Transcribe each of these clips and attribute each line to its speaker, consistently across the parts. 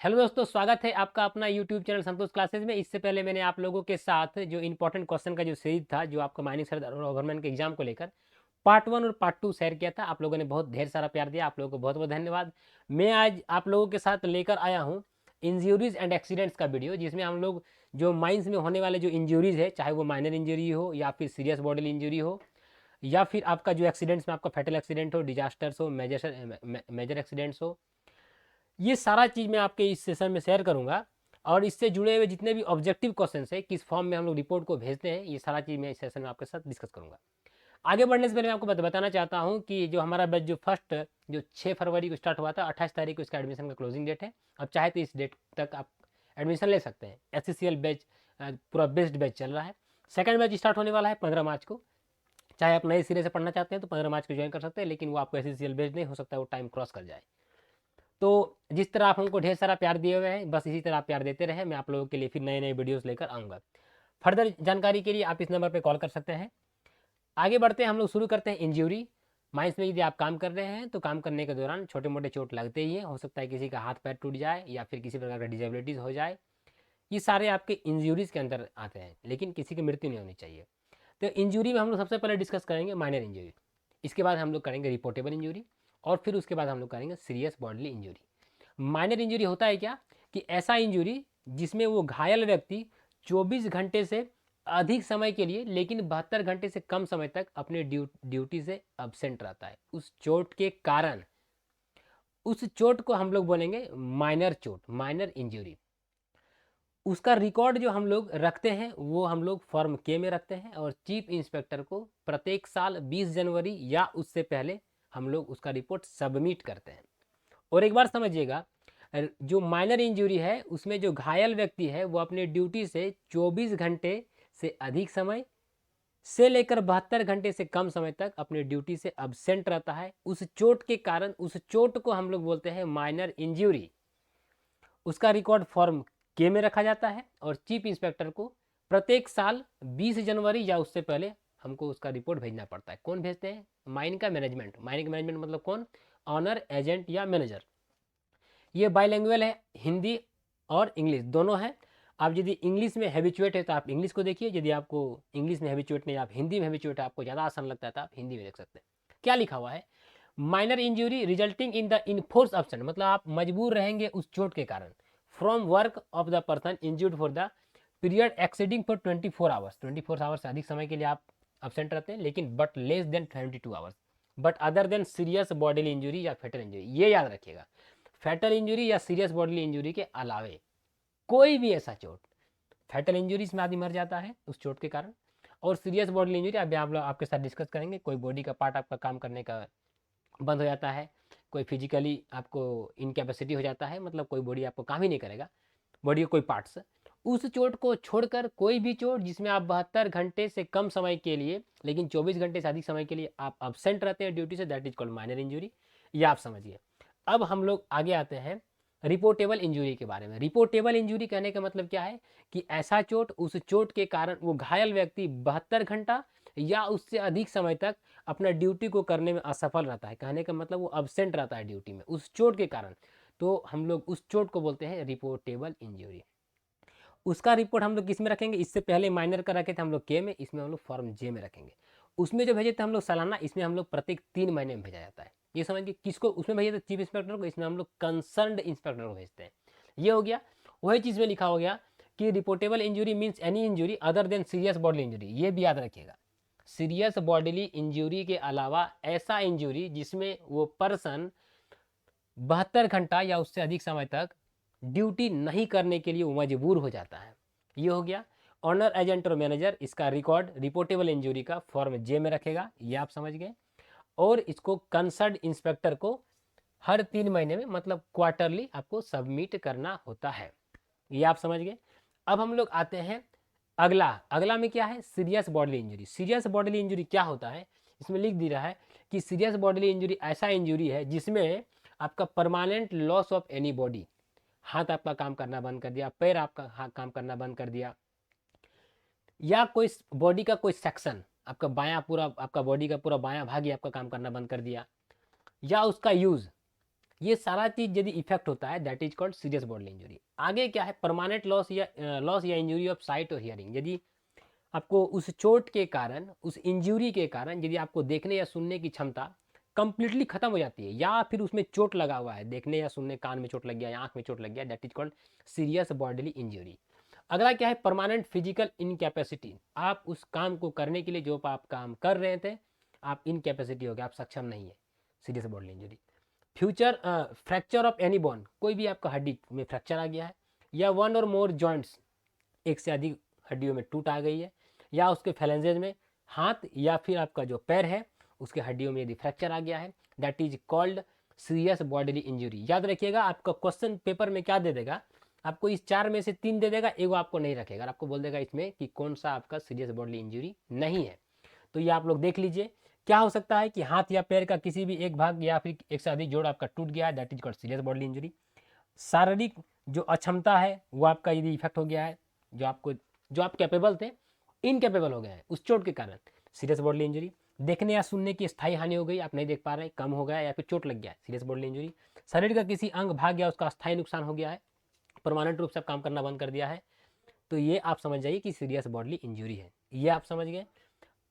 Speaker 1: Hello दोस्तों, स्वागत है आपका अपना यूट्यूब चैनल संतोष क्लासेज में। इससे पहले मैंने आप लोगों के साथ जो इंपॉर्टेंट क्वेश्चन का जो सीरीज था, जो आपका माइनिंग सर गवर्नमेंट के एग्जाम को लेकर पार्ट 1 और पार्ट 2 शेयर किया था। आप लोगों ने बहुत ढेर सारा प्यार दिया, आप लोगों को बहुत बहुत धन्यवाद। मैं आज आप लोगों के साथ लेकर आया हूँ इंजरीज एंड एक्सीडेंट्स का वीडियो, जिसमें हम लोग जो माइंस में होने वाले जो इंजरीज है, चाहे वो माइनर इंजरी हो या फिर सीरियस बॉडी इंजरी हो या फिर आपका जो एक्सीडेंट्स में आपका फैटल एक्सीडेंट हो, डिजास्टर्स हो, मेजर एक्सीडेंट्स हो, ये सारा चीज़ मैं आपके इस सेशन में शेयर करूंगा। और इससे जुड़े हुए जितने भी ऑब्जेक्टिव क्वेश्चन है, किस फॉर्म में हम लोग रिपोर्ट को भेजते हैं, ये सारा चीज़ मैं इस सेशन में आपके साथ डिस्कस करूंगा। आगे बढ़ने से पहले मैं आपको बताना चाहता हूं कि जो हमारा बैच जो फर्स्ट जो 6 फरवरी को स्टार्ट हुआ था, 28 तारीख को इसका एडमिशन का क्लोजिंग डेट है। अब चाहे तो इस डेट तक आप एडमिशन ले सकते हैं। एससीसीएल बैच पूरा बेस्ड बैच चल रहा है। सेकंड बैच स्टार्ट होने वाला है 15 मार्च को। चाहे आप नए सिरे से पढ़ना चाहते हैं तो 15 मार्च को ज्वाइन कर सकते हैं, लेकिन वो आपको एससीसीएल बेस्ड नहीं हो सकता, वो टाइम क्रॉस कर जाए। तो जिस तरह आप हमको ढेर सारा प्यार दिए हुए हैं, बस इसी तरह आप प्यार देते रहे। मैं आप लोगों के लिए फिर नए नए वीडियोस लेकर आऊँगा। फर्दर जानकारी के लिए आप इस नंबर पर कॉल कर सकते हैं। आगे बढ़ते हैं, हम लोग शुरू करते हैं इंजरी। माइंस में यदि आप काम कर रहे हैं तो काम करने के दौरान छोटे मोटे चोट लगते ही हैं। हो सकता है किसी का हाथ पैर टूट जाए या फिर किसी प्रकार का डिजेबिलिटीज़ हो जाए। ये सारे आपके इंजरीज के अंदर आते हैं, लेकिन किसी की मृत्यु नहीं होनी चाहिए। तो इंजरी में हम लोग सबसे पहले डिस्कस करेंगे माइनर इंजरी। इसके बाद हम लोग करेंगे रिपोर्टेबल इंजरी, और फिर उसके बाद हम लोग करेंगे serious bodily injury. Minor injury होता है क्या कि ऐसा इंजरी जिसमें वो घायल व्यक्ति 24 घंटे से अधिक समय के लिए, लेकिन 72 घंटे से कम समय तक अपने ड्यूटी से अब्सेंट रहता है उस चोट के कारण। उस चोट को हम लोग बोलेंगे माइनर चोट, माइनर इंजरी। उसका रिकॉर्ड जो हम लोग रखते हैं वो हम लोग फॉर्म के में रखते हैं, और चीफ इंस्पेक्टर को प्रत्येक साल 20 जनवरी या उससे पहले हम लोग उसका रिपोर्ट सबमिट करते हैं। और एक बार समझिएगा, जो माइनर इंजरी है उसमें जो घायल व्यक्ति है वो अपने ड्यूटी से 24 घंटे से अधिक समय से लेकर 72 घंटे से कम समय तक अपने ड्यूटी से अब्सेंट रहता है उस चोट के कारण। उस चोट को हम लोग बोलते हैं माइनर इंजरी। उसका रिकॉर्ड फॉर्म के में रखा जाता है, और चीफ इंस्पेक्टर को प्रत्येक साल 20 जनवरी या उससे पहले हमको उसका रिपोर्ट भेजना पड़ता है। कौन भेजते हैं? माइन का मैनेजमेंट। माइन का मैनेजमेंट मतलब कौन? ऑनर, एजेंट या मैनेजर। ये बाइलैंग्वेज है, हिंदी और इंग्लिश दोनों है। आप यदि इंग्लिश में हैबिचुएट है तो आप इंग्लिश को देखिए, यदि आपको इंग्लिश में हैबिचुएट नहीं, आप हिंदी में हैबिचुएट है, आपको ज़्यादा आसान लगता है तो आप हिंदी में देख सकते हैं। क्या लिखा हुआ है? Minor injury resulting in the enforce option, मतलब आप मजबूर रहेंगे उस चोट के कारण, from work of the person injured for the period exceeding for 24 hours. 24 hours से अधिक समय के लिए आप अब्सेंट रहते हैं, लेकिन but less than 72 hours, but other than serious bodily injury या फेटल इंजरी। ये याद रखिएगा, फैटल इंजरी या सीरियस बॉडीली इंजरी के अलावे कोई भी ऐसा चोट, फैटल इंजरीज में आदमी मर जाता है उस चोट के कारण, और सीरियस बॉडीली इंजरी अभी आप लोग आपके साथ डिस्कस करेंगे। कोई बॉडी का पार्ट आपका काम करने का बंद हो जाता है, कोई फिजिकली आपको इनकेपेसिटी हो जाता है, मतलब कोई बॉडी आपको काम ही नहीं करेगा, बॉडी का कोई पार्ट्स। उस चोट को छोड़कर कोई भी चोट जिसमें आप 72 घंटे से कम समय के लिए लेकिन 24 घंटे से अधिक समय के लिए आप अब्सेंट रहते हैं ड्यूटी से, that is called minor injury. ये आप समझिए। अब हम लोग आगे आते हैं रिपोर्टेबल इंजरी के बारे में। रिपोर्टेबल इंजरी कहने का मतलब क्या है कि ऐसा चोट, उस चोट के कारण वो घायल व्यक्ति 72 घंटा या उससे अधिक समय तक अपना ड्यूटी को करने में असफल रहता है। कहने का मतलब वो अब्सेंट रहता है ड्यूटी में उस चोट के कारण। तो हम लोग उस चोट को बोलते हैं रिपोर्टेबल इंजरी। उसका रिपोर्ट हम लोग किस में रखेंगे? इससे पहले माइनर का रखे थे हम लोग के में, इसमें हम लोग फॉर्म जे में रखेंगे। उसमें जो भेजे थे हम लोग सालाना, इसमें हम लोग प्रत्येक 3 महीने में भेजा जाता है। ये समझिए, किसको उसमें भेजे थे? चीफ इंस्पेक्टर को। इसमें हम लोग कंसर्न्ड इंस्पेक्टर को भेजते हैं। ये हो गया। वही चीज़ में लिखा हो गया कि reportable injury means any injury other than serious body injury. ये भी याद रखिएगा, सीरियस बॉडीली इंजरी के अलावा ऐसा इंजरी जिसमें वो पर्सन 72 घंटा या उससे अधिक समय तक ड्यूटी नहीं करने के लिए वो मजबूर हो जाता है। ये हो गया। ऑनर, एजेंट और मैनेजर इसका रिकॉर्ड रिपोर्टेबल इंजरी का फॉर्म जे में रखेगा, ये आप समझ गए। और इसको कंसर्न इंस्पेक्टर को हर 3 महीने में, मतलब क्वार्टरली आपको सबमिट करना होता है। ये आप समझ गए। अब हम लोग आते हैं अगला। अगला में क्या है? Serious bodily injury. Serious bodily injury क्या होता है? इसमें लिख दिया है कि सीरियस बॉडीली इंजरी ऐसा इंजरी है जिसमें आपका permanent loss of any body, हाथ आपका काम करना बंद कर दिया, पैर आपका हाथ काम करना बंद कर दिया, या कोई बॉडी का कोई सेक्शन आपका बायां, पूरा आपका बॉडी का पूरा बायां भाग ही आपका काम करना बंद कर दिया, या उसका यूज, ये सारा चीज यदि इफेक्ट होता है that is called serious bodily injury. आगे क्या है, परमानेंट लॉस या इंजरी ऑफ साइट और हियरिंग। यदि आपको उस चोट के कारण, उस इंजरी के कारण यदि आपको देखने या सुनने की क्षमता कंप्लीटली खत्म हो जाती है, या फिर उसमें चोट लगा हुआ है, देखने या सुनने, कान में चोट लग गया या आंख में चोट लग गया, that is called serious bodily injury. अगला क्या है, परमानेंट फिजिकल इनकैपेसिटी। आप उस काम को करने के लिए जो आप काम कर रहे थे, आप इनकैपेसिटी हो गए, आप सक्षम नहीं है, serious bodily injury. Future fracture of any bone, कोई भी आपका हड्डी में फ्रैक्चर आ गया है, या वन और मोर जॉइंट्स, एक से अधिक हड्डियों में टूट आ गई है, या उसके फैलेंजेज में, हाथ या फिर आपका जो पैर है उसके हड्डियों में यदि फ्रैक्चर आ गया है, that is called serious bodily injury. याद रखिएगा, आपका क्वेश्चन पेपर में क्या दे देगा, आपको इस 4 में से 3 दे देगा, एगो आपको नहीं रखेगा, आपको बोल देगा इसमें कि कौन सा आपका सीरियस बॉडीली इंजरी नहीं है। तो ये आप लोग देख लीजिए, क्या हो सकता है कि हाथ या पैर का किसी भी एक भाग या फिर एक से अधिक जोड़ आपका टूट गया है, that is called serious bodily injury. शारीरिक जो अक्षमता है वो आपका यदि इफेक्ट हो गया है, जो आप कैपेबल थे इनकेपेबल हो गए हैं उस चोट के कारण, सीरियस बॉडीली इंजरी। देखने या सुनने की स्थायी हानि हो गई, आप नहीं देख पा रहे, कम हो गया या फिर चोट लग गया है, सीरियस बॉडीली इंजरी। शरीर का किसी अंग भाग गया, उसका स्थायी नुकसान हो गया है, परमानेंट रूप से काम करना बंद कर दिया है, तो ये आप समझ जाइए कि सीरियस बॉडीली इंजरी है। ये आप समझ गए।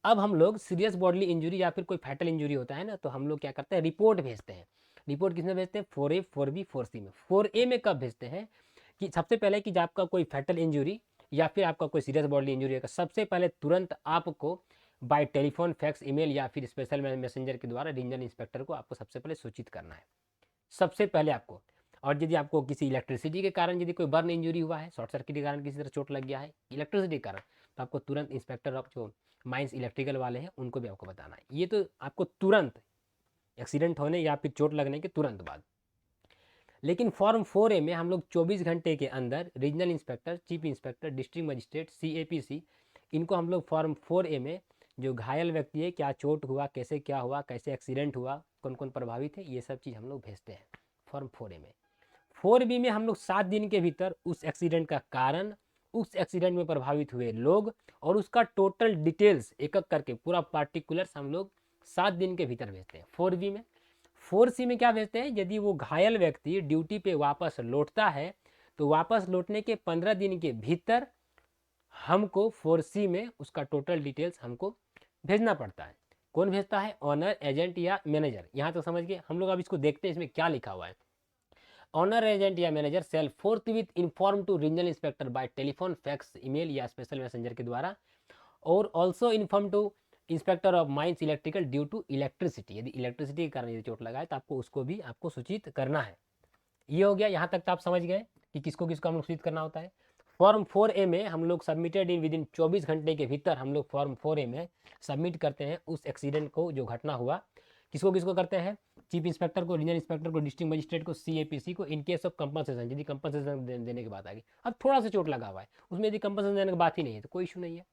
Speaker 1: अब हम लोग सीरियस बॉडीली इंजरी या फिर कोई फैटल इंजरी होता है ना, तो हम लोग क्या करते हैं, रिपोर्ट भेजते हैं। रिपोर्ट किसमें भेजते हैं, 4A 4B 4C में। 4A में कब भेजते हैं कि सबसे पहले कि जब आपका कोई फैटल इंजरी या फिर आपका कोई सीरियस बॉडीली इंजरी है, सबसे पहले तुरंत आपको बाय टेलीफोन, फैक्स, ईमेल या फिर स्पेशल मैसेंजर के द्वारा रीजनल इंस्पेक्टर को आपको सबसे पहले सूचित करना है, सबसे पहले आपको। और यदि आपको किसी इलेक्ट्रिसिटी के कारण यदि कोई बर्न इंजरी हुआ है, शॉर्ट सर्किट के कारण किसी तरह चोट लग गया है इलेक्ट्रिसिटी के कारण, तो आपको तुरंत इंस्पेक्टर ऑफ जो माइंस इलेक्ट्रिकल वाले हैं उनको भी आपको बताना है। ये तो आपको तुरंत एक्सीडेंट होने या फिर चोट लगने के तुरंत बाद। लेकिन फॉर्म 4A में हम लोग 24 घंटे के अंदर regional inspector, chief inspector, district magistrate, CAPC, इनको हम लोग फॉर्म 4A में जो घायल व्यक्ति है, क्या चोट हुआ, कैसे क्या हुआ, कैसे एक्सीडेंट हुआ, कौन कौन प्रभावित है, ये सब चीज़ हम लोग भेजते हैं फॉर्म 4A में। 4B में हम लोग 7 दिन के भीतर उस एक्सीडेंट का कारण, उस एक्सीडेंट में प्रभावित हुए लोग और उसका टोटल डिटेल्स एक एक करके पूरा पार्टिकुलर्स हम लोग 7 दिन के भीतर भेजते हैं 4B में। 4C में क्या भेजते हैं, यदि वो घायल व्यक्ति ड्यूटी पे वापस लौटता है तो वापस लौटने के 15 दिन के भीतर हमको 4C में उसका टोटल डिटेल्स हमको भेजना पड़ता है। कौन भेजता है, ऑनर, एजेंट या मैनेजर। यहाँ तो समझ गए हम लोग। अब इसको देखते हैं इसमें क्या लिखा हुआ है। ऑनर, एजेंट या manager shall forthwith inform to regional inspector by telephone, fax, email या स्पेशल मैसेंजर के द्वारा, और also inform to inspector of mines electrical due to electricity. यदि इलेक्ट्रिसिटी के कारण यदि चोट लगा है तो आपको उसको भी आपको सूचित करना है। ये हो गया, यहाँ तक तो आप समझ गए कि किसको किसको हम लोग सूचित करना होता है। फॉर्म 4A में हम लोग सबमिटेड इन विद इन 24 घंटे के भीतर हम लोग फॉर्म 4A में सबमिट करते हैं उस एक्सीडेंट को, जो घटना हुआ, किसको किसको करते हैं, चीफ इंस्पेक्टर को, रीजनल इंस्पेक्टर को, डिस्ट्रिक्ट मजिस्ट्रेट को, CAPC को, इन केस ऑफ कंपनसेशन, यदि कंपनसेशन देने की बात आ गई। अब थोड़ा सा चोट लगा हुआ है, उसमें यदि कंपनसेशन देने की बात ही नहीं है तो कोई इशू नहीं है,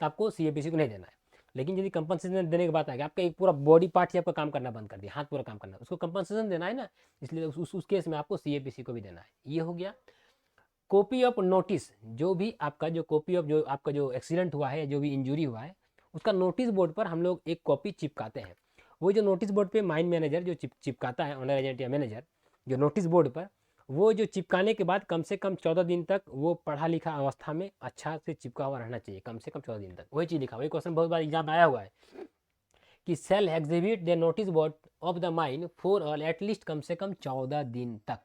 Speaker 1: तो आपको CAPC को नहीं देना है। लेकिन यदि कंपनसेशन देने की बात आ गई, आपका एक पूरा बॉडी पार्ट ही आपका काम करना बंद कर दिया, हाथ पूरा काम करना, उसको कंपनसेशन देना है ना, इसलिए उस केस में आपको CAPC को भी देना है। ये हो गया। कॉपी ऑफ नोटिस, जो भी आपका जो कॉपी ऑफ जो आपका जो एक्सीडेंट हुआ है, जो भी इंजरी हुआ है, उसका नोटिस बोर्ड पर हम लोग एक कॉपी चिपकाते हैं। वो जो नोटिस बोर्ड पे माइन मैनेजर जो चिपकाता है, ऑनर, एजेंट या मैनेजर, जो नोटिस बोर्ड पर, वो जो चिपकाने के बाद कम से कम 14 दिन तक वो पढ़ा लिखा अवस्था में अच्छा से चिपका हुआ रहना चाहिए, कम से कम 14 दिन तक। वही चीज़ लिखा, वही क्वेश्चन बहुत बार एग्जाम आया हुआ है कि shall exhibit the notice board of the mine for all at least, कम से कम 14 दिन तक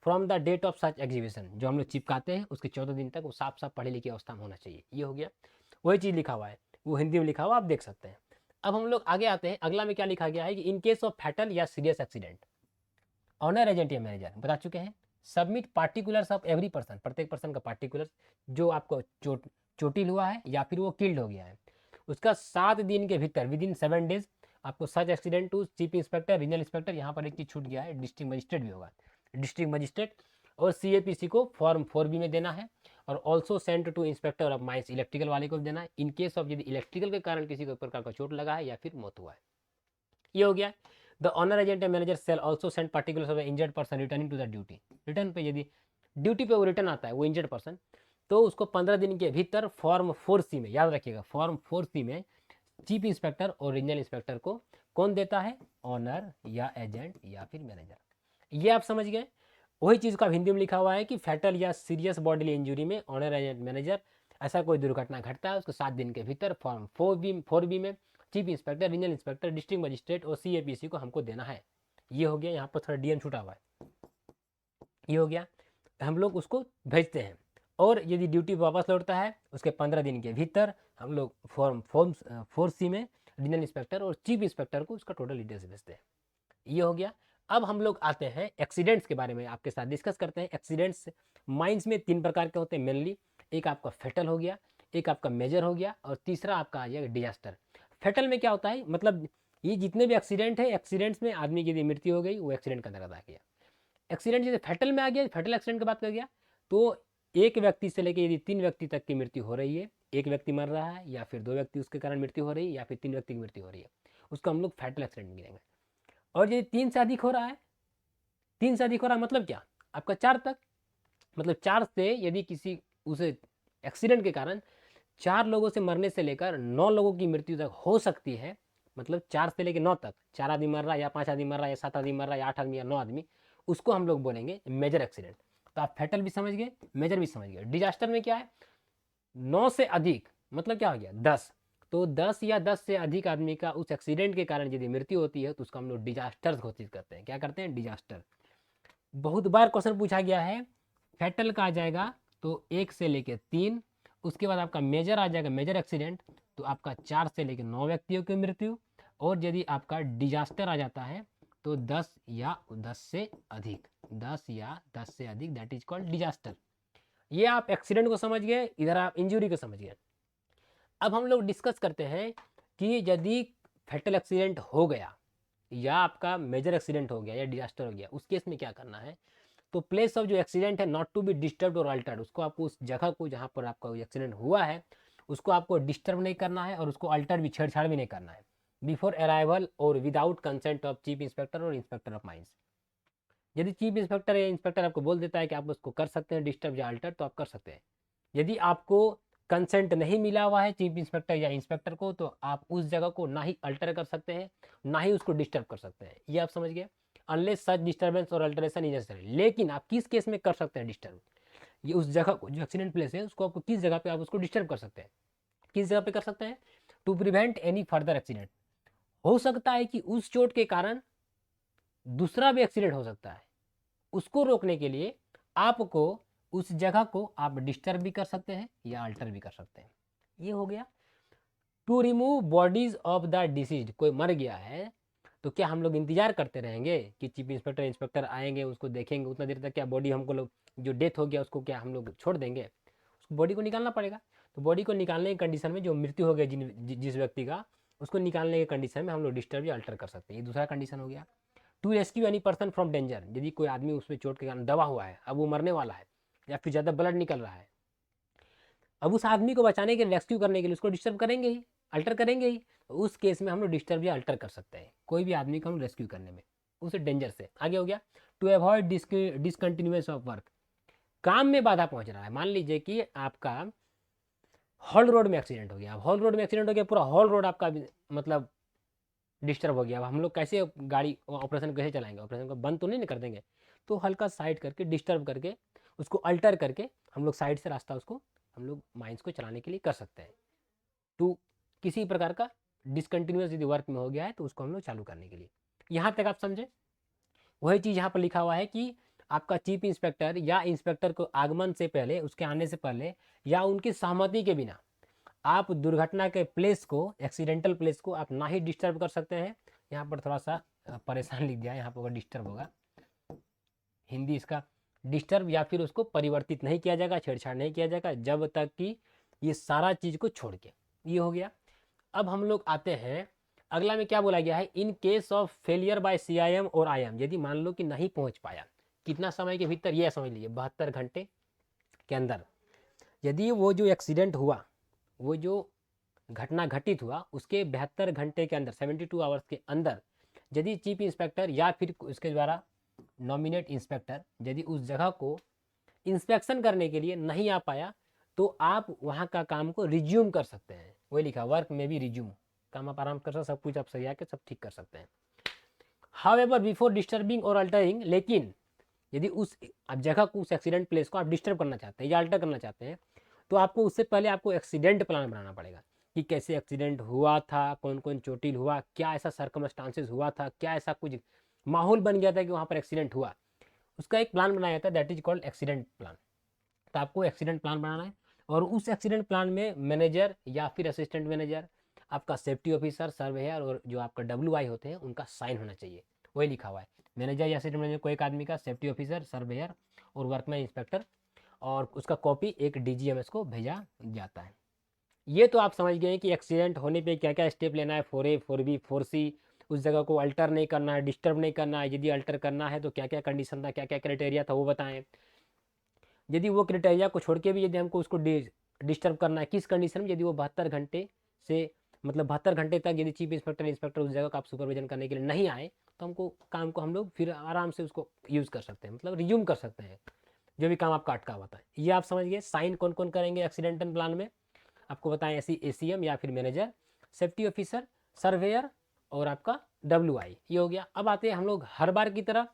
Speaker 1: from the date of such exhibition. जो हम लोग चिपकाते हैं उसके 14 दिन तक वो साफ साफ पढ़े लिखे अवस्था में होना चाहिए। ये हो गया, वही चीज़ लिखा हुआ है, वो हिंदी में लिखा हुआ, आप देख सकते हैं। अब हम लोग आगे आते हैं, अगला में क्या लिखा गया है कि इन केस ऑफ फैटल या सीरियस एक्सीडेंट, ऑनर, एजेंट या मैनेजर बता चुके हैं, submit particulars of every person, प्रत्येक पर्सन का पार्टिकुलर्स, जो आपको चोटिल हुआ है या फिर वो किल्ड हो गया है, उसका 7 दिन के भीतर, विद इन 7 डेज, आपको such accident to chief inspector, regional inspector, यहाँ पर एक चीज छूट गया है, डिस्ट्रिक्ट मजिस्ट्रेट भी होगा, डिस्ट्रिक्ट मजिस्ट्रेट और CAPC को फॉर्म 4B में देना है, और also send to inspector of mines electrical वाले को भी देना है, इन केस ऑफ यदि इलेक्ट्रिकल के कारण किसी को प्रकार का चोट लगा है या फिर मौत हुआ है। ये हो गया। The owner, agent and manager shall also send particulars of injured person returning to the duty. Return पे यदि ड्यूटी पे वो रिटर्न आता है वो इंजर्ड पर्सन, तो उसको 15 दिन के भीतर फॉर्म 4C में, याद रखिएगा फॉर्म 4C में, चीफ इंस्पेक्टर और रीजनल इंस्पेक्टर को कौन देता है? ऑनर या एजेंट या फिर मैनेजर। ये आप समझ गए। वही चीज़ का हिंदी में लिखा हुआ है कि फैटल या सीरियस बॉडीली इंजरी में ऑनर एजेंट मैनेजर ऐसा कोई दुर्घटना घटता है उसको 7 दिन के भीतर फॉर्म 4B में chief inspector, regional inspector, district magistrate और CAPC को हमको देना है। ये हो गया, यहाँ पर थोड़ा DM छूटा हुआ है, ये हो गया, हम लोग उसको भेजते हैं। और यदि ड्यूटी वापस लौटता है उसके 15 दिन के भीतर हम लोग फॉर्म 4C में रीजनल इंस्पेक्टर और चीफ इंस्पेक्टर को उसका टोटल डिटेल्स भेजते हैं। ये हो गया। अब हम लोग आते हैं एक्सीडेंट्स के बारे में आपके साथ डिस्कस करते हैं। एक्सीडेंट्स माइंस में 3 प्रकार के होते हैं मेनली। एक आपका फेटल हो गया, एक आपका मेजर हो गया और तीसरा आपका आ जाएगा डिजास्टर। फेटल में क्या होता है, मतलब ये जितने भी एक्सीडेंट है, एक्सीडेंट्स में आदमी की यदि मृत्यु हो गई वो एक्सीडेंट का अंतर्गत आ गया। एक्सीडेंट जैसे फेटल में आ गया, फेटल एक्सीडेंट की बात कर गया तो एक व्यक्ति से लेकर यदि 3 व्यक्ति तक की मृत्यु हो रही है, एक व्यक्ति मर रहा है या फिर 2 व्यक्ति उसके कारण मृत्यु हो रही है या फिर 3 व्यक्ति की मृत्यु हो रही है, उसको हम लोग फेटल एक्सीडेंट गिनेंगे। और यदि 3 से अधिक हो रहा है, 3 से अधिक हो रहा है मतलब क्या, आपका 4 तक, मतलब 4 से यदि किसी उस एक्सीडेंट के कारण 4 लोगों से मरने से लेकर 9 लोगों की मृत्यु तक हो सकती है, मतलब 4 से लेकर 9 तक, 4 आदमी मर रहा है या 5 आदमी मर रहा है या 7 आदमी मर रहा है या 8 आदमी या 9 आदमी, उसको हम लोग बोलेंगे मेजर एक्सीडेंट। तो आप फेटल भी समझ गए, मेजर भी समझ गए। डिजास्टर में क्या है, 9 से अधिक मतलब क्या हो गया 10, तो 10 या 10 से अधिक आदमी का उस एक्सीडेंट के कारण यदि मृत्यु होती है तो उसको हम लोग डिजास्टर घोषित करते हैं। क्या करते हैं? डिजास्टर। बहुत बार क्वेश्चन पूछा गया है। फेटल का आ जाएगा तो 1 से लेकर 3, उसके बाद आपका मेजर आ जाएगा, मेजर एक्सीडेंट, तो आपका 4 से लेकर 9 व्यक्तियों की मृत्यु। और यदि आपका डिजास्टर आ जाता है तो 10 या 10 से अधिक, 10 या 10 से अधिक, दैट इज कॉल्ड डिजास्टर। ये आप एक्सीडेंट को समझ गए, इधर आप इंजरी को समझ गए। अब हम लोग डिस्कस करते हैं कि यदि फेटल एक्सीडेंट हो गया या आपका मेजर एक्सीडेंट हो गया या डिजास्टर हो गया, उस केस में क्या करना है। तो प्लेस ऑफ जो एक्सीडेंट है नॉट टू बी डिस्टर्ब और अल्टर्ड, उसको आपको उस जगह को जहाँ पर आपका एक्सीडेंट हुआ है उसको आपको डिस्टर्ब नहीं करना है और उसको अल्टर भी, छेड़छाड़ भी नहीं करना है बिफोर अराइवल और without consent of chief inspector और इंस्पेक्टर ऑफ माइंस। यदि चीफ इंस्पेक्टर या इंस्पेक्टर आपको बोल देता है कि आप उसको कर सकते हैं डिस्टर्ब या अल्टर, तो आप कर सकते हैं। यदि आपको कंसेंट नहीं मिला हुआ है चीफ इंस्पेक्टर या इंस्पेक्टर को, तो आप उस जगह को ना ही अल्टर कर सकते हैं ना ही उसको डिस्टर्ब कर सकते हैं। ये आप समझ गए। अनलेस सच डिस्टर्बेंस और अल्टरेशन इज नेसेसरी। लेकिन आप किस केस में कर सकते हैं डिस्टर्ब, ये उस जगह को जो एक्सीडेंट प्लेस है उसको आपको किस जगह पे आप उसको डिस्टर्ब कर सकते हैं, किस जगह पे कर सकते हैं। To prevent any further accident, हो सकता है कि उस चोट के कारण दूसरा भी एक्सीडेंट हो सकता है, उसको रोकने के लिए आपको उस जगह को आप डिस्टर्ब भी कर सकते हैं या अल्टर भी कर सकते हैं। ये हो गया। To remove bodies of the deceased, कोई मर गया है तो क्या हम लोग इंतजार करते रहेंगे कि चीफ इंस्पेक्टर इंस्पेक्टर आएंगे उसको देखेंगे उतना देर तक? क्या बॉडी हमको लोग जो डेथ हो गया उसको क्या हम लोग छोड़ देंगे? उसको बॉडी को निकालना पड़ेगा। तो बॉडी को निकालने की कंडीशन में जो मृत्यु हो गया जिस व्यक्ति का, उसको निकालने की कंडीशन में हम लोग डिस्टर्ब या अल्टर कर सकते हैं। ये दूसरा कंडीशन हो गया। To rescue any person from danger, यदि कोई आदमी उसमें चोट के कारण दबा हुआ है, अब वो मरने वाला है या फिर ज़्यादा ब्लड निकल रहा है, अब उस आदमी को बचाने के लिए, रेस्क्यू करने के लिए उसको डिस्टर्ब करेंगे ही, अल्टर करेंगे ही। तो उस केस में हम लोग डिस्टर्ब या अल्टर कर सकते हैं कोई भी आदमी को हम रेस्क्यू करने में, उस डेंजर से। आगे हो गया टू अवॉइड डिसकंटिन्यूएंस ऑफ वर्क, काम में बाधा पहुंच रहा है। मान लीजिए कि आपका हॉल रोड में एक्सीडेंट हो गया, अब हॉल रोड में एक्सीडेंट हो गया, पूरा हॉल रोड आपका मतलब डिस्टर्ब हो गया। अब हम लोग कैसे गाड़ी ऑपरेशन कैसे चलाएंगे, ऑपरेशन को बंद तो नहीं कर देंगे, तो हल्का साइड करके डिस्टर्ब करके उसको अल्टर करके हम लोग साइड से रास्ता उसको हम लोग माइंस को चलाने के लिए कर सकते हैं। टू किसी प्रकार का डिसकंटिन्यूस यदि वर्क में हो गया है तो उसको हम लोग चालू करने के लिए। यहाँ तक आप समझे। वही चीज़ यहाँ पर लिखा हुआ है कि आपका चीफ इंस्पेक्टर या इंस्पेक्टर को आगमन से पहले, उसके आने से पहले या उनकी सहमति के बिना आप दुर्घटना के प्लेस को, एक्सीडेंटल प्लेस को आप ना ही डिस्टर्ब कर सकते हैं। यहाँ पर थोड़ा सा परेशान लिख दिया है, यहाँ पर डिस्टर्ब होगा, हिंदी इसका डिस्टर्ब, या फिर उसको परिवर्तित नहीं किया जाएगा, छेड़छाड़ नहीं किया जाएगा जब तक कि ये सारा चीज़ को छोड़ के। ये हो गया। अब हम लोग आते हैं अगला में क्या बोला गया है, in case of failure by CIM और IM, यदि मान लो कि नहीं पहुंच पाया, कितना समय के भीतर, ये समझ लीजिए 72 घंटे के अंदर, यदि वो जो एक्सीडेंट हुआ, वो जो घटना घटित हुआ उसके 72 घंटे के अंदर, 72 आवर्स के अंदर, यदि चीफ इंस्पेक्टर या फिर उसके द्वारा नॉमिनेट इंस्पेक्टर यदि उस जगह को इंस्पेक्शन करने के लिए नहीं आ पाया, तो आप वहाँ का काम को रिज्यूम कर सकते हैं। वही लिखा वर्क में भी रिज्यूम, काम आप आराम कर सकते, सब कुछ आप सही आके सब ठीक कर सकते हैं। हाउएवर बिफोर डिस्टर्बिंग और अल्टरिंग, लेकिन यदि उस आप जगह को, उस एक्सीडेंट प्लेस को आप डिस्टर्ब करना चाहते हैं या अल्टर करना चाहते हैं, तो आपको उससे पहले आपको एक्सीडेंट प्लान बनाना पड़ेगा कि कैसे एक्सीडेंट हुआ था, कौन कौन चोटिल हुआ, क्या ऐसा सर्कमस्टांसेस हुआ था, क्या ऐसा कुछ माहौल बन गया था कि वहाँ पर एक्सीडेंट हुआ, उसका एक प्लान बनाया जाता है, that is called accident plan. तो आपको एक्सीडेंट प्लान बनाना है, और उस एक्सीडेंट प्लान में मैनेजर या फिर असिस्टेंट मैनेजर, आपका सेफ्टी ऑफिसर, सर्वेयर और जो आपका WI होते हैं उनका साइन होना चाहिए, वही लिखा हुआ है। मैनेजर या असिस्टेंट मैनेजर को एक आदमी का, सेफ्टी ऑफिसर, सर्वेयर और वर्कमैन इंस्पेक्टर, और उसका कॉपी एक DGMS को भेजा जाता है। ये तो आप समझ गए कि एक्सीडेंट होने पे क्या क्या स्टेप लेना है, 4A 4B 4C, उस जगह को अल्टर नहीं करना है, डिस्टर्ब नहीं करना है, यदि अल्टर करना है तो क्या क्या कंडीशन था, क्या क्या क्राइटेरिया था वो बताएं, यदि वो क्राइटेरिया को छोड़ के भी यदि हमको उसको डिस्टर्ब करना है, किस कंडीशन में, यदि वो 72 घंटे से, मतलब 72 घंटे तक यदि चीफ इंस्पेक्टर उस जगह का आप सुपरविजन करने के लिए नहीं आए, तो हमको काम को हम लोग फिर आराम से उसको यूज़ कर सकते हैं, मतलब रिज्यूम कर सकते हैं जो भी काम आपका अटका हुआ था। ये आप समझ गए। साइन कौन कौन करेंगे एक्सीडेंटल प्लान में, आपको बताएं, ऐसी ACM या फिर मैनेजर, सेफ्टी ऑफिसर, सर्वेयर और आपका WI, ये हो गया। अब आते हैं हम लोग हर बार की तरह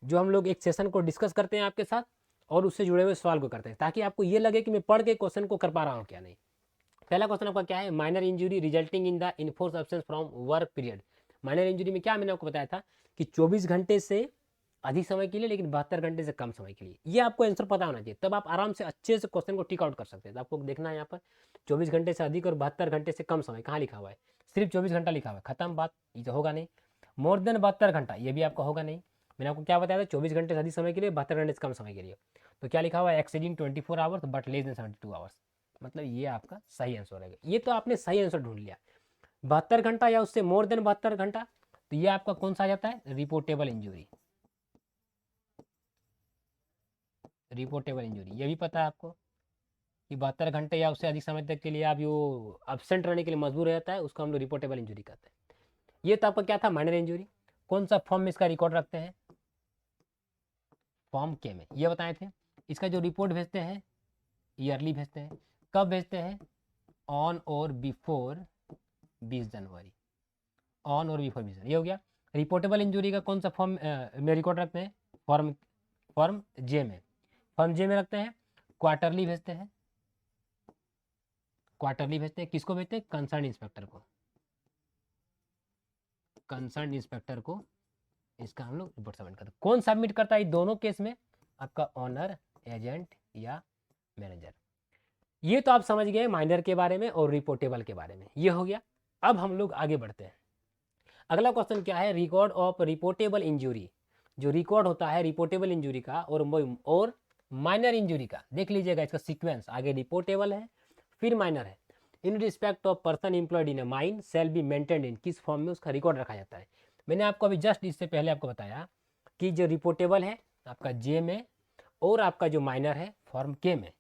Speaker 1: जो हम लोग एक सेशन को डिस्कस करते हैं आपके साथ और उससे जुड़े हुए सवाल को करते हैं, ताकि आपको ये लगे कि मैं पढ़ के क्वेश्चन को कर पा रहा हूँ क्या नहीं। पहला क्वेश्चन आपका क्या है, minor injury resulting in the enforce absence from work period. Minor injury में क्या मैंने आपको बताया था कि 24 घंटे से अधिक समय के लिए, लेकिन 72 घंटे से कम समय के लिए, ये आपको आंसर पता होना चाहिए, तब आप आराम से अच्छे से क्वेश्चन को टिक आउट कर सकते हैं। तो आपको देखना है यहाँ पर 24 घंटे से अधिक और 72 घंटे से कम समय कहाँ लिखा हुआ है, सिर्फ 24 घंटा लिखा हुआ है, खत्म बात, ये तो होगा नहीं। मोर देन 72 घंटा, ये भी आपका होगा नहीं। मैंने आपको क्या बताया था, 24 घंटे से अधिक समय के लिए, 72 घंटे से कम समय के लिए, तो क्या लिखा हुआ है, exceeding 24 hours but less than 72 hours, मतलब ये आपका सही आंसर रहेगा। ये तो आपने सही आंसर ढूंढ लिया, 72 घंटा या उससे मोर देन 72 घंटा, तो ये आपका कौन सा आ जाता है, रिपोर्टेबल इंजरी। रिपोर्टेबल इंजरी ये भी पता है आपको कि 72 घंटे या उससे अधिक समय तक के लिए आप जो अब्सेंट रहने के लिए मजबूर रहता है, उसको हम लोग रिपोर्टेबल इंजरी कहते हैं। ये तो आपका क्या था, माइनर इंजरी। कौन सा फॉर्म में इसका रिकॉर्ड रखते हैं, फॉर्म के में, ये बताए थे। इसका जो रिपोर्ट भेजते हैं ईयरली भेजते हैं, कब भेजते हैं, ऑन और बिफोर 20 जनवरी, ऑन और बिफोर 20 जनवरी, ये हो गया। रिपोर्टेबल इंजरी का कौन सा फॉर्म में रिकॉर्ड रखते हैं, फॉर्म फॉर्म जे में, फॉर्म जे में रखते हैं। क्वार्टरली भेजते हैं, क्वार्टरली भेजते हैं, किसको भेजते हैं, कंसर्न इंस्पेक्टर को, कंसर्न इंस्पेक्टर को इसका हम लोग रिपोर्ट सबमिट करते हैं। कौन सबमिट करता है दोनों केस में, आपका ऑनर, एजेंट या मैनेजर। ये तो आप समझ गए माइनर के बारे में और रिपोर्टेबल के बारे में, ये हो गया। अब हम लोग आगे बढ़ते हैं। अगला क्वेश्चन क्या है, रिकॉर्ड ऑफ रिपोर्टेबल इंजरी, जो रिकॉर्ड होता है रिपोर्टेबल इंजरी का और माइनर इंजरी का, देख लीजिएगा इसका सीक्वेंस, आगे रिपोर्टेबल है फिर माइनर है। In respect of person employed in a mine shall be maintained इन, किस फॉर्म में उसका रिकॉर्ड रखा जाता है। मैंने आपको अभी जस्ट इससे पहले आपको बताया कि जो रिपोर्टेबल है आपका जे में और आपका जो माइनर है फॉर्म के में।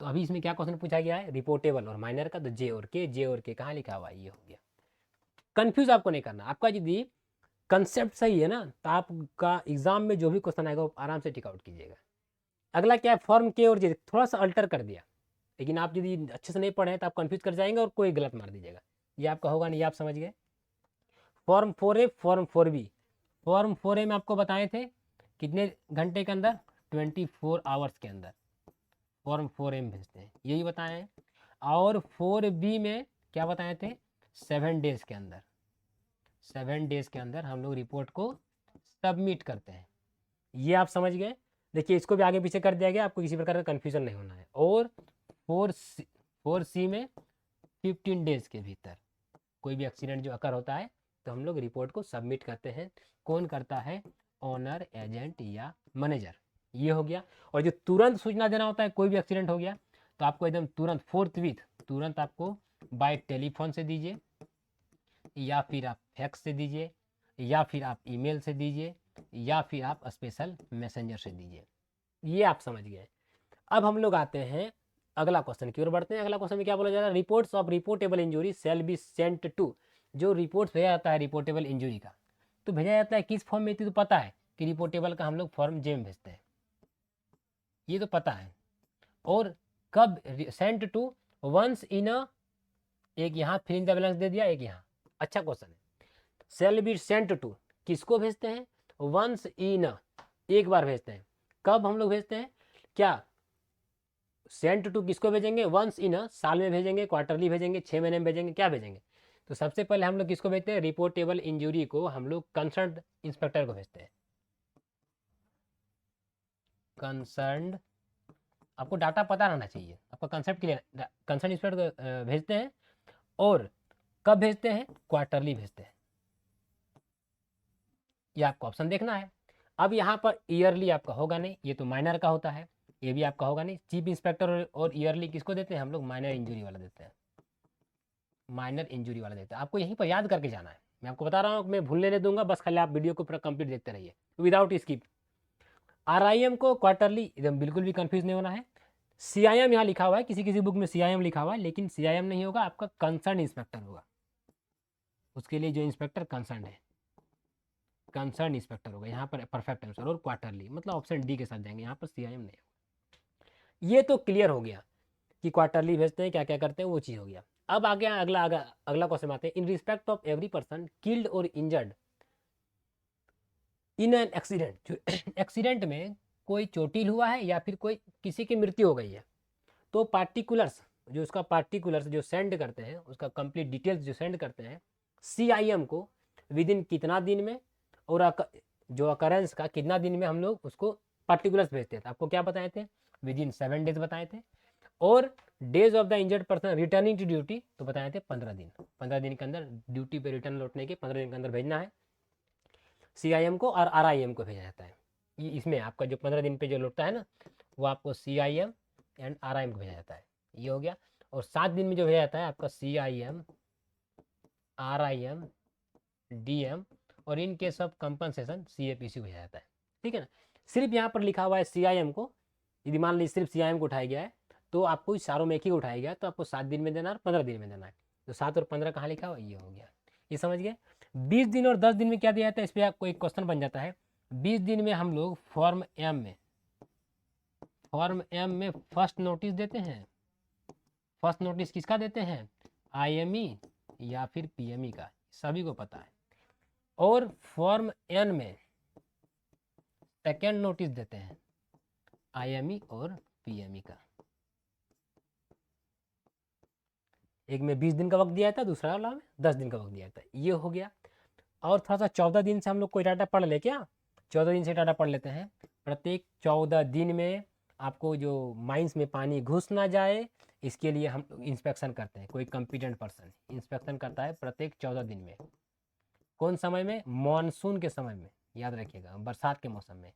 Speaker 1: तो अभी इसमें क्या क्वेश्चन पूछा गया है, रिपोर्टेबल और माइनर का, तो जे और के, जे और के कहाँ लिखा हुआ है, ये हो गया। कंफ्यूज आपको नहीं करना, आपका यदि कंसेप्ट सही है ना, तो आपका एग्जाम में जो भी क्वेश्चन आएगा वो आराम से टिक आउट कीजिएगा। अगला क्या है, फॉर्म के और जे थोड़ा सा अल्टर कर दिया, लेकिन आप यदि अच्छे से नहीं पढ़े तो आप कंफ्यूज कर जाएंगे और कोई गलत मार दीजिएगा, ये आपका होगा नहीं, आप समझ गए। Form 4A form 4B, form 4A में आपको बताए थे कितने घंटे के अंदर, 24 आवर्स के अंदर फॉर्म 4A में भेजते हैं, यही बताए हैं। और 4B में क्या बताए थे, 7 डेज के अंदर, 7 डेज के अंदर हम लोग रिपोर्ट को सबमिट करते हैं, ये आप समझ गए। देखिए इसको भी आगे पीछे कर दिया गया, आपको किसी प्रकार का कन्फ्यूजन नहीं होना है। और 4C में 15 डेज के भीतर कोई भी एक्सीडेंट जो अकर होता है तो हम लोग रिपोर्ट को सबमिट करते हैं। कौन करता है, ऑनर, एजेंट या मैनेजर, ये हो गया। और जो तुरंत सूचना देना होता है, कोई भी एक्सीडेंट हो गया तो आपको एकदम तुरंत फोर्थविथ तुरंत आपको बाय टेलीफोन से दीजिए, या फिर आप फैक्स से दीजिए, या फिर आप ईमेल से दीजिए, या फिर आप स्पेशल मैसेंजर से दीजिए, ये आप समझ गए। अब हम लोग आते हैं अगला क्वेश्चन की ओर बढ़ते हैं। अगला क्वेश्चन में क्या बोला जा रहा है, reports of reportable injury shall be sent to, जो रिपोर्ट्स भेजा जाता है रिपोर्टेबल इंजरी का, तो भेजा जाता है किस फॉर्म में, तो पता है कि रिपोर्टेबल का हम लोग फॉर्म जे में भेजते हैं, ये तो पता है। और कब सेंट टू, वंस इन अ, एक यहाँ फिल इन द ब्लैंक्स दे दिया, एक यहाँ अच्छा क्वेश्चन है। सेल बी सेंट टू, किसको भेजते हैं? वंस इन, एक बार भेजते हैं। कब हम लोग भेजते हैं? क्या सेंट टू किसको भेजेंगे? वंस इन, साल में भेजेंगे, क्वार्टरली भेजेंगे, 6 महीने में भेजेंगे, क्या भेजेंगे? तो सबसे पहले हम लोग किसको भेजते हैं? रिपोर्टेबल इंजरी को हम लोग कंसर्न इंस्पेक्टर को भेजते हैं। कंसर्न, आपको डाटा पता रहना चाहिए, आपका कंसेप्ट क्लियर। कंसर्न इंस्पेक्टर को भेजते हैं। और कब भेजते हैं? क्वार्टरली भेजते हैं। ये आपको ऑप्शन देखना है। अब यहाँ पर ईयरली आपका होगा नहीं, ये तो माइनर का होता है, ये भी आपका होगा नहीं। चीफ इंस्पेक्टर और ईयरली किसको देते हैं हम लोग? माइनर इंजरी वाला देते हैं, माइनर इंजरी वाला देते हैं। आपको यहीं पर याद करके जाना है, मैं आपको बता रहा हूँ, मैं भूलने नहीं दूंगा, बस खाली आप वीडियो को पूरा कंप्लीट देखते रहिए विदाउट स्किप। आरआईएम को क्वार्टरली, एकदम बिल्कुल भी कंफ्यूज नहीं होना है। सीआईएम यहाँ लिखा हुआ है, किसी किसी बुक में सीआईएम लिखा हुआ है, लेकिन सीआईएम नहीं होगा, आपका कंसर्न इंस्पेक्टर होगा। उसके लिए जो इंस्पेक्टर कंसर्न है, कंसर्न इंस्पेक्टर होगा यहाँ पर परफेक्ट आंसर। और क्वार्टरली मतलब ऑप्शन डी के साथ जाएंगे, यहाँ पर सीआईएम नहीं होगा। ये तो क्लियर हो गया कि क्वार्टरली भेजते हैं, क्या क्या करते हैं, वो चीज़ हो गया। अब आगे अगला अगला क्वेश्चन आते हैं। In respect of every person killed और इंजर्ड इन एन एक्सीडेंट, जो एक्सीडेंट में कोई चोटिल हुआ है या फिर कोई किसी की मृत्यु हो गई है, तो पार्टिकुलर्स, जो उसका पार्टिकुलर्स जो सेंड करते हैं, उसका कंप्लीट डिटेल्स जो सेंड करते हैं सीआईएम को, विद इन कितना दिन में, और जो अकरेंस का कितना दिन में हम लोग उसको पार्टिकुलर्स भेजते थे। आपको क्या बताए थे? विद इन 7 डेज बताए थे। और days of the injured person returning to duty तो बताए थे 15 दिन। 15 दिन के अंदर ड्यूटी पे रिटर्न लौटने के 15 दिन के अंदर भेजना है सीआईएम को, और आरआईएम को भेजा जाता है। ये इसमें आपका जो 15 दिन पे जो लौटता है ना, वो आपको सीआईएम एंड आरआईएम को भेजा जाता है। ये हो गया। और 7 दिन में जो भेजा जाता है आपका सीआईएम, आरआईएम, डीएम, और इन केस ऑफ कंपनसेशन सीएपीसी को भेजा जाता है। ठीक है ना। सिर्फ यहाँ पर लिखा हुआ है सीआईएम को, यदि मान लीजिए सिर्फ सीआईएम को उठाया गया है, तो आपको चारों में एक ही उठाया गया, तो आपको 7 दिन में देना है और 15 दिन में देना है। तो 7 और 15 कहाँ लिखा हुआ? ये हो गया, ये समझ गए। 20 दिन और 10 दिन में क्या दिया जाता है? इस पर आपको एक क्वेश्चन बन जाता है। 20 दिन में हम लोग फॉर्म एम में फर्स्ट नोटिस देते हैं। फर्स्ट नोटिस किसका देते हैं? आईएमई या फिर पीएमई का, सभी को पता है। और फॉर्म एन में सेकेंड नोटिस देते हैं, आईएमई और पीएमई का। एक में 20 दिन का वक्त दिया था, दूसरा वाला में 10 दिन का वक्त दिया था। ये हो गया। और थोड़ा सा 14 दिन से हम लोग कोई डाटा पढ़ ले क्या? 14 दिन से डाटा पढ़ लेते हैं। प्रत्येक 14 दिन में आपको जो माइंस में पानी घुस ना जाए, इसके लिए हम लोग इंस्पेक्शन करते हैं। कोई कॉम्पिटेंट पर्सन इंस्पेक्शन करता है प्रत्येक 14 दिन में। कौन समय में? मानसून के समय में, याद रखिएगा, बरसात के मौसम में।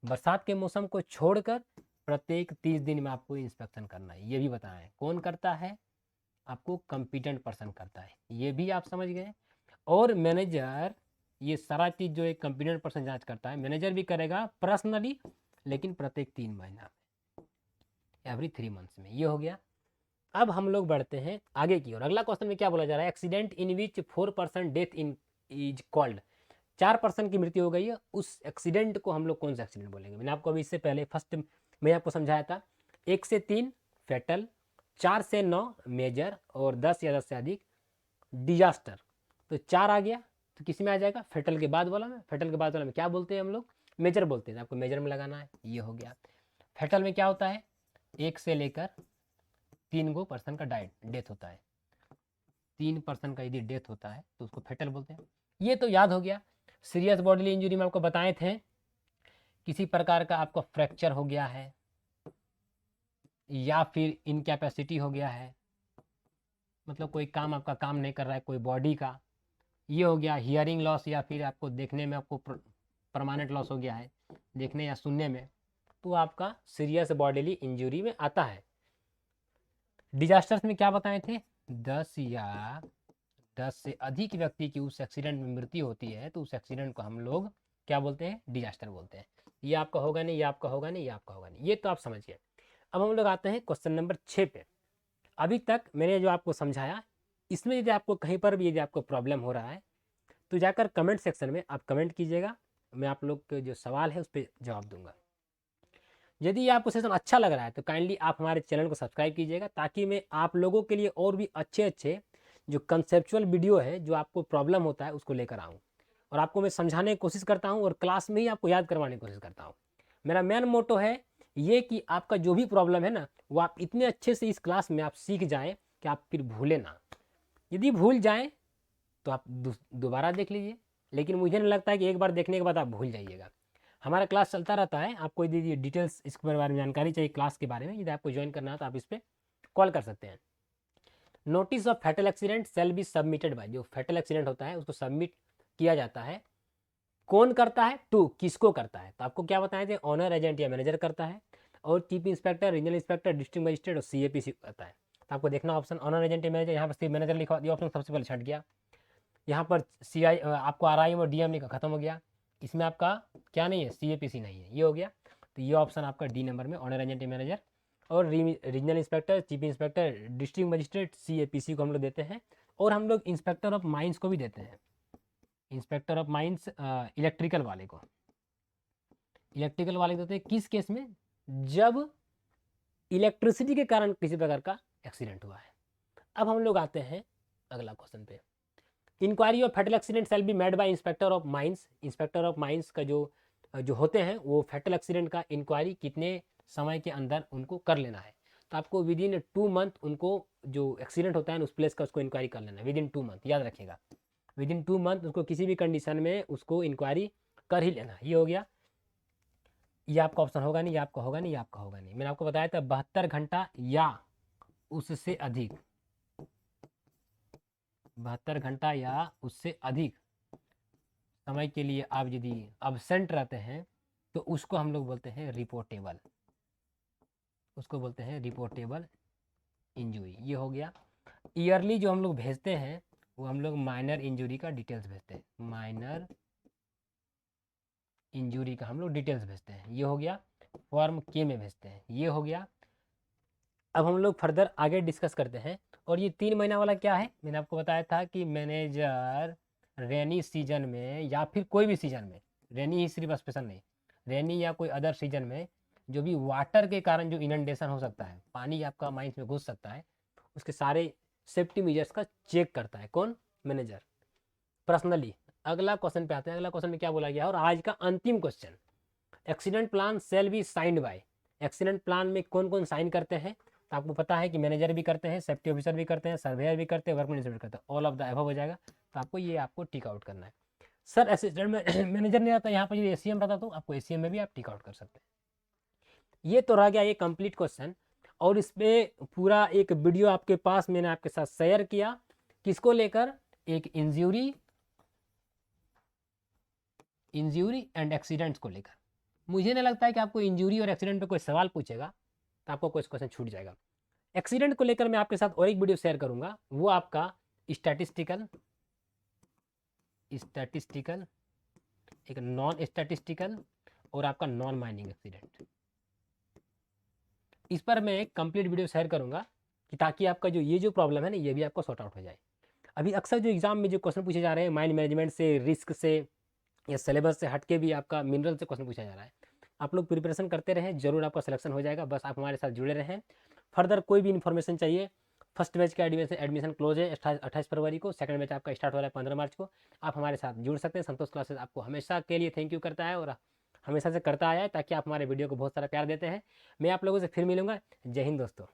Speaker 1: बरसात के मौसम को छोड़कर प्रत्येक 30 दिन में आपको इंस्पेक्शन करना है। ये भी बताना है कौन करता है, आपको कॉम्पिटेंट पर्सन करता है, ये भी आप समझ गए। और मैनेजर, ये सारा चीज़ जो एक कॉम्पिटेंट पर्सन जांच करता है, मैनेजर भी करेगा पर्सनली, लेकिन प्रत्येक 3 महीना में, एवरी 3 मंथ्स में। ये हो गया। अब हम लोग बढ़ते हैं आगे की ओर। अगला क्वेश्चन में क्या बोला जा रहा है? Accident in which 4% death in is called, 4% की मृत्यु हो गई है, उस एक्सीडेंट को हम लोग कौन सा एक्सीडेंट बोलेंगे? मैंने आपको अभी इससे पहले फर्स्ट में आपको समझाया था, 1 से 3 फैटल, 4 से 9 मेजर, और 10 या 10 से अधिक डिजास्टर। तो 4 आ गया, तो किस में आ जाएगा? फेटल के बाद वाला में। फेटल के बाद वाला में क्या बोलते हैं हम लोग? मेजर बोलते हैं। आपको मेजर में लगाना है। ये हो गया। फेटल में क्या होता है? 1 से लेकर 3 गो पर्सन का डेथ होता है। 3 पर्सन का यदि डेथ होता है तो उसको फेटल बोलते हैं। ये तो याद हो गया। सीरियस बॉडीली इंजरी में आपको बताए थे, किसी प्रकार का आपको फ्रैक्चर हो गया है या फिर इनकैपेसिटी हो गया है, मतलब कोई काम आपका काम नहीं कर रहा है, कोई बॉडी का। ये हो गया। हियरिंग लॉस, या फिर आपको देखने में आपको परमानेंट लॉस हो गया है, देखने या सुनने में, तो आपका सीरियस बॉडीली इंजरी में आता है। डिजास्टर्स में क्या बताए थे? 10 या 10 से अधिक व्यक्ति की उस एक्सीडेंट में मृत्यु होती है, तो उस एक्सीडेंट को हम लोग क्या बोलते हैं? डिजास्टर बोलते हैं। ये आपका होगा नहीं, ये आपका होगा नहीं, ये आपका होगा नहीं। ये तो आप समझ गए। अब हम लोग आते हैं क्वेश्चन नंबर 6 पे। अभी तक मैंने जो आपको समझाया, इसमें यदि आपको कहीं पर भी यदि आपको प्रॉब्लम हो रहा है, तो जाकर कमेंट सेक्शन में आप कमेंट कीजिएगा, मैं आप लोग के जो सवाल है उस पर जवाब दूंगा। यदि आपको सेशन अच्छा लग रहा है तो काइंडली आप हमारे चैनल को सब्सक्राइब कीजिएगा, ताकि मैं आप लोगों के लिए और भी अच्छे अच्छे जो कंसेप्चुअल वीडियो है, जो आपको प्रॉब्लम होता है उसको लेकर आऊँ और आपको मैं समझाने की कोशिश करता हूँ और क्लास में ही आपको याद करवाने की कोशिश करता हूँ। मेरा मेन मोटो है ये कि आपका जो भी प्रॉब्लम है ना, वो आप इतने अच्छे से इस क्लास में आप सीख जाएँ कि आप फिर भूलें ना। यदि भूल जाएँ तो आप दोबारा देख लीजिए, लेकिन मुझे नहीं लगता है कि एक बार देखने के बाद आप भूल जाइएगा। हमारा क्लास चलता रहता है। आपको यदि डिटेल्स इसके बारे में जानकारी चाहिए क्लास के बारे में, यदि आपको ज्वाइन करना है तो आप इस पर कॉल कर सकते हैं। Notice of fatal accident shall be submitted by, जो फैटल एक्सीडेंट होता है उसको सबमिट किया जाता है। कौन करता है? टू, किसको करता है? तो आपको क्या बताए थे, ऑनर एजेंट या मैनेजर करता है, और chief inspector, regional inspector, district magistrate और सीएपीसी करता है। तो आपको देखना ऑप्शन ऑनर एजेंट या मैनेजर, यहाँ पर सिर्फ मैनेजर लिखा, ये ऑप्शन सबसे पहले छट गया। यहाँ पर सीआई आपको आरआईएम और डीएम लिखा, खत्म हो गया। इसमें आपका क्या नहीं है, सीएपीसी नहीं है, ये हो गया। तो ये ऑप्शन आपका डी नंबर में ऑनर एजेंट मैनेजर और regional inspector, chief inspector, district magistrate, CAPC को हम लोग देते हैं। और हम लोग इंस्पेक्टर ऑफ माइंस को भी देते हैं, इंस्पेक्टर ऑफ माइंस इलेक्ट्रिकल वाले को, इलेक्ट्रिकल वाले देते हैं किस केस में, जब इलेक्ट्रिसिटी के कारण किसी प्रकार का एक्सीडेंट हुआ है। अब हम लोग आते हैं अगला क्वेश्चन पे। Inquiry of fatal accident shall be made by inspector of mines. Inspector of mines का जो होते हैं वो फैटल एक्सीडेंट का इंक्वायरी कितने समय के अंदर उनको कर लेना है। तो आपको विद इन 2 मंथ उनको जो एक्सीडेंट होता है उस प्लेस का उसको इंक्वायरी कर लेना है, विद इन 2 मंथ, याद रखिएगा। विद इन 2 मंथ उसको किसी भी कंडीशन में उसको इंक्वायरी कर ही लेना। ये हो गया। ये आपका ऑप्शन होगा नहीं, ये आपका होगा नहीं, ये आपका होगा नहीं। मैंने आपको बताया था 72 घंटा या उससे अधिक, 72 घंटा या उससे अधिक समय के लिए आप यदि अब्सेंट रहते हैं तो उसको हम लोग बोलते हैं रिपोर्टेबल, उसको बोलते हैं रिपोर्टेबल इंजरी। ये हो गया। ईयरली जो हम लोग भेजते हैं वो हम लोग माइनर इंजरी का डिटेल्स भेजते हैं, माइनर इंजरी का हम लोग डिटेल्स भेजते हैं। ये हो गया। फॉर्म के में भेजते हैं। ये हो गया। अब हम लोग फर्दर आगे डिस्कस करते हैं। और ये 3 महीना वाला क्या है, मैंने आपको बताया था कि मैनेजर रेनी सीजन में या फिर कोई भी सीजन में, रेनी ही सिर्फ स्पेशल नहीं, रेनी या कोई अदर सीजन में जो भी वाटर के कारण जो इनंडेशन हो सकता है, पानी आपका माइंस में घुस सकता है, उसके सारे सेफ्टी मेजर्स का चेक करता है। कौन? Manager personally. अगला क्वेश्चन पे आते हैं। अगला क्वेश्चन में क्या बोला गया और आज का अंतिम question, accident plan shall be signed by. Accident plan में कौन कौन साइन करते हैं? तो आपको पता है कि मैनेजर भी करते हैं, सेफ्टी ऑफिसर भी करते हैं, सर्वेयर भी करते हैं, वर्कमैन इंस्पेक्टर करते हैं। ऑल ऑफ द अबव हो जाएगा। तो आपको ये आपको टिक आउट करना है। सर असिस्टेंट में मैनेजर नहीं आता, यहाँ पर यदि एसीएम रहता तो आपको एसीएम में भी आप टिक आउट कर सकते हैं। ये तो रह गया ये कंप्लीट क्वेश्चन। और इस पर पूरा एक वीडियो आपके पास मैंने आपके साथ शेयर किया, किसको लेकर, एक इंजरी एंड एक्सीडेंट्स को लेकर। मुझे नहीं लगता है कि आपको इंजरी और एक्सीडेंट पे कोई सवाल पूछेगा तो आपको कोई क्वेश्चन छूट जाएगा। एक्सीडेंट को लेकर मैं आपके साथ और एक वीडियो शेयर करूंगा, वो आपका स्टैटिस्टिकल, एक नॉन स्टैटिस्टिकल और आपका नॉन माइनिंग एक्सीडेंट। इस पर मैं एक कंप्लीट वीडियो शेयर करूंगा कि ताकि आपका जो ये जो प्रॉब्लम है ना, ये भी आपको सॉर्ट आउट हो जाए। अभी अक्सर जो एग्जाम में जो क्वेश्चन पूछे जा रहे हैं माइन मैनेजमेंट से, रिस्क से या सिलेबस से हट के भी आपका मिनरल से क्वेश्चन पूछा जा रहा है। आप लोग प्रिपरेशन करते रहें, जरूर आपका सिलेक्शन हो जाएगा। बस आप हमारे साथ जुड़े रहें। फर्दर कोई भी इन्फॉर्मेशन चाहिए, फर्स्ट बैच का एडमिशन क्लोज है 28 फरवरी को, सेकंड बैच आपका स्टार्ट हो रहा है 15 मार्च को। आप हमारे साथ जुड़ सकते हैं। संतोष क्लासेस आपको हमेशा के लिए थैंक यू करता है और हमेशा से करता आया है, ताकि आप हमारे वीडियो को बहुत सारा प्यार देते हैं। मैं आप लोगों से फिर मिलूंगा। जय हिंद दोस्तों।